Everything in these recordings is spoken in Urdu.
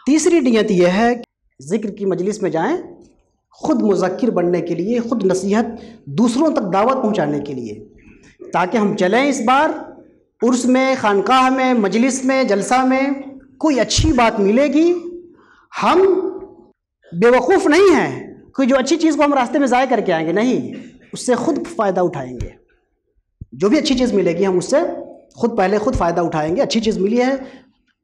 تیسری نیت یہ ہے کہ ذکر کی مجلس میں جائیں خود مذکر بننے کے لیے، خود نصیحت دوسروں تک دعوت پہنچانے کے لیے، تاکہ ہم چلیں اس بار عرس میں، خانقاہ میں، مجلس میں، جلسہ میں کوئی اچھی بات ملے گی، ہم بے وقوف نہیں ہیں کوئی جو اچھی چیز کو ہم راستے میں ضائع کر کے آئیں گے، نہیں، اس سے خود فائدہ اٹھائیں گے۔ جو بھی اچھی چیز ملے گی ہم اس سے پہلے خود فائدہ اٹھائیں گے۔ اچھی چیز ملی ہے،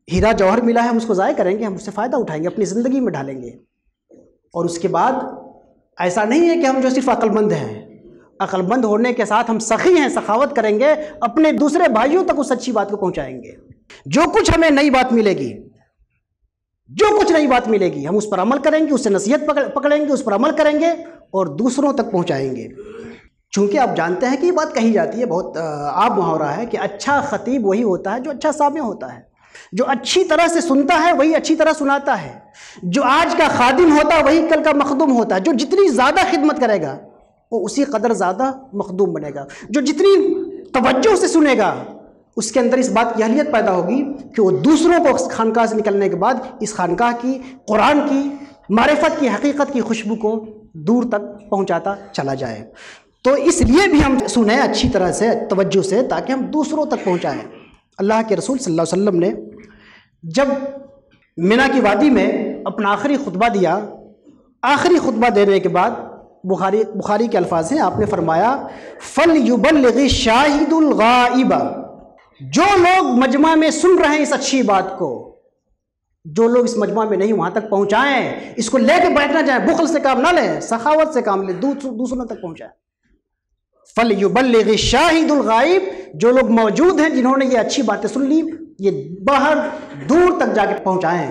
ہیرا جوہر ملا ہے، ہم اس کو ضائع کریں گے، ہم اس سے فائدہ اٹھائیں گے، اپنی زندگی میں ڈالیں گے۔ اور اس کے بعد ایسا نہیں ہے کہ ہم جو صرف عقل مند ہیں، عقل مند ہونے کے ساتھ ہم سخی ہیں، سخاوت کریں گے، اپنے دوسرے بھائیوں تک اس اچھی بات کو پہنچائیں گے۔ جو کچھ ہمیں نئی بات ملے گی، جو کچھ نئی بات ملے گی، ہم اس پر عمل کریں گے، اس سے نصیحت پکڑیں گے، اس پر عمل کریں گے اور دوسروں تک پہنچائیں گے۔ چونکہ آپ جانتے ہیں کہ یہ بات کہی جاتی ہے، بہت عام محاورہ ہے کہ اچھا خطیب وہی ہوتا ہے جو اچھا سامع ہوتا ہے، جو اچھی طرح سے سنتا ہے وہی اچھی طرح سناتا ہے، جو آج کا خادم ہوتا ہے وہی کل کا مخدوم ہوتا ہے، جو جتنی زیادہ خدمت کرے گا وہ اسی قدر زیادہ مخدوم بنے گا، جو جتنی توجہ سے سنے گا اس کے اندر اس بات کی اہلیت پیدا ہوگی کہ وہ دوسروں کو خانقاہ سے نکلنے کے بعد اس خانقاہ کی، قرآن کی، معرفت کی، حقیقت کی خوشبو کو دور تک پہنچاتا چلا جائے۔ تو اس لیے بھی ہم سنیں اچھی طرح سے، توجہ سے، تاکہ ہم دوسروں تک پہنچائیں۔ اللہ کے رسول صلی اللہ علیہ وسلم نے جب منی کی وادی میں اپنا آخری خطبہ دیا، آخری خطبہ دینے کے بعد بخاری کے الفاظ ہیں، آپ نے فرمایا فَلْيُبَلِّغِ الشَّاهِدُ الْغَائِبَ، جو لوگ مجمع میں سن رہے ہیں اس اچھی بات کو، جو لوگ اس مجمع میں نہیں وہاں تک پہنچائیں، اس کو لے کے بیٹھنا جائیں، بخل سے کام نہ لیں، سخاوت سے کام لیں، دوسروں تک پہنچائیں۔ فَلْيُبَلِّغِ الشَّاهِدُ الْغَائِبَ، جو لوگ موجود ہیں جنہوں نے یہ اچھی باتیں سن لی، یہ باہر دور تک جا کے پہنچائیں۔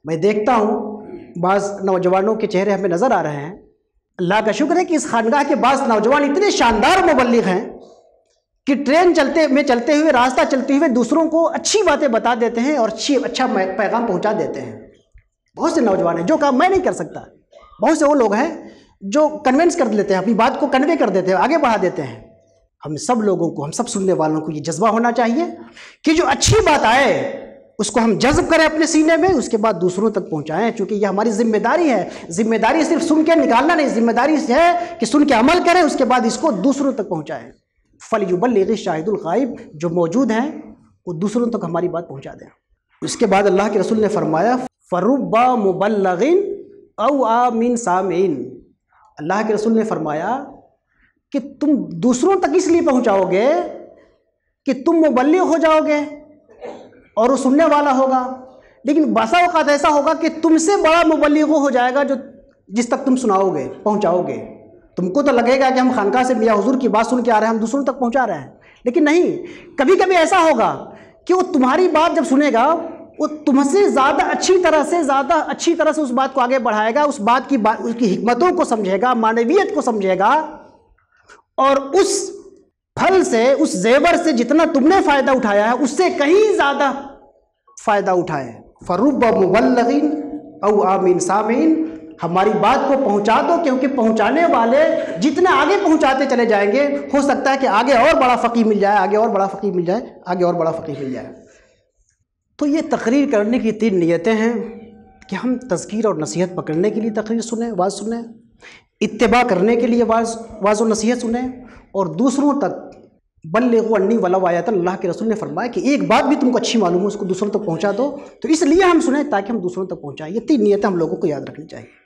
میں دیکھتا ہوں بعض نوجوانوں کے چہرے ہمیں نظر آ رہے ہیں، اللہ کا شکر ہے کہ اس خانقاہ کے بعض نوجوان اتنے شاندار مبلغ ہیں کہ ٹرین چلتے ہوئے، راستہ چلتے ہوئے دوسروں کو اچھی باتیں بتا دیتے ہیں اور اچھا پیغام پہنچا دیتے ہیں۔ بہت سے نوجوان ہیں جو کام میں نہیں کر سکتا، بہت سے وہ لوگ ہیں جو کنونس کر لیتے ہیں، اپنی بات کو کنوے کر دیتے ہیں، آگے بڑھا دیتے ہیں۔ ہم سب لوگوں کو، ہم سب سننے والوں کو یہ جذبہ ہونا چاہیے کہ جو اچھی بات آئے اس کو ہم جذب کریں اپنے سینے میں، اس کے بعد دوسروں تک پہنچائیں، چونکہ یہ ہماری ذمہ داری ہے۔ ذمہ داری صرف سن کے نکالنا نہیں، ذمہ داری ہے کہ سن کے عمل کریں، اس کے بعد اس کو دوسروں تک پہنچائیں۔ فَلْيُبَلِّغِ الشَّاهِدُ الْغَائِبَ، جو موجود ہیں وہ دوسروں تک ہماری بات پہنچا دیں۔ اس کے بعد اللہ کے رسول نے فرمایا فَرُبَّ مُبَلَّغٍ أَوْ آمٍ سَامِعٍ، اللہ کے رسول نے فرمایا کہ تم دوسروں تک اس لیے پہنچاؤ گے کہ تم مبلغ ہو جاؤ گے اور وہ سننے والا ہوگا، لیکن بسا اوقات ایسا ہوگا کہ تم سے بڑا مبلغ ہو جائے گا جس تک تم سناؤ گے، پہنچاؤ گے۔ تم کو تو لگے گا کہ ہم خانقاہ سے میاں حضور کی بات سن کے آ رہے ہیں، ہم دوسروں تک پہنچا رہے ہیں، لیکن نہیں، کبھی کبھی ایسا ہوگا کہ وہ تمہاری بات جب سنے گا وہ تم سے زیادہ اچھی طرح سے اس بات کو آگے بڑھائے گا، اس کی حکمتوں کو سمجھے گا، معنویت کو سمجھے گا، اور اس پھل سے، اس زیور سے جتنا تم نے فائدہ اٹھایا ہے اس سے کہیں زیادہ فائدہ اٹھائے۔ فَرُبَّ مُبَلَّغٍ أَوْ آمٍ سَامِعٍ، ہماری بات کو پہنچا دو، کیونکہ پہنچانے والے جتنے آگے پہنچاتے چلے جائیں گے، ہو سکتا ہے کہ آگے اور بڑا فقیر مل جائے، آگے اور بڑا فقیر مل جائے، آگے اور بڑا فقیر مل جائے۔ تو یہ تقریر کرنے کی 3 نیتیں ہیں کہ ہم تذکیر اور نصیحت پکڑنے کے لیے تقریر سنیں، واعظ سنیں، اتباع کرنے کے لیے واعظ و نصیحت سنیں، اور دوسروں تک بلغوا عنی ولو آیۃ، اللہ کے رسول نے فرمایا کہ ایک بات بھی تم کو اچھی معلوم ہو اس کو دوسروں تک پہنچا دو، تو اس لیے ہم سنیں تاکہ ہم دوسروں تک پہنچائیں۔ یہ 3 نیتیں ہم لوگوں کو یاد رکھنی چاہیے۔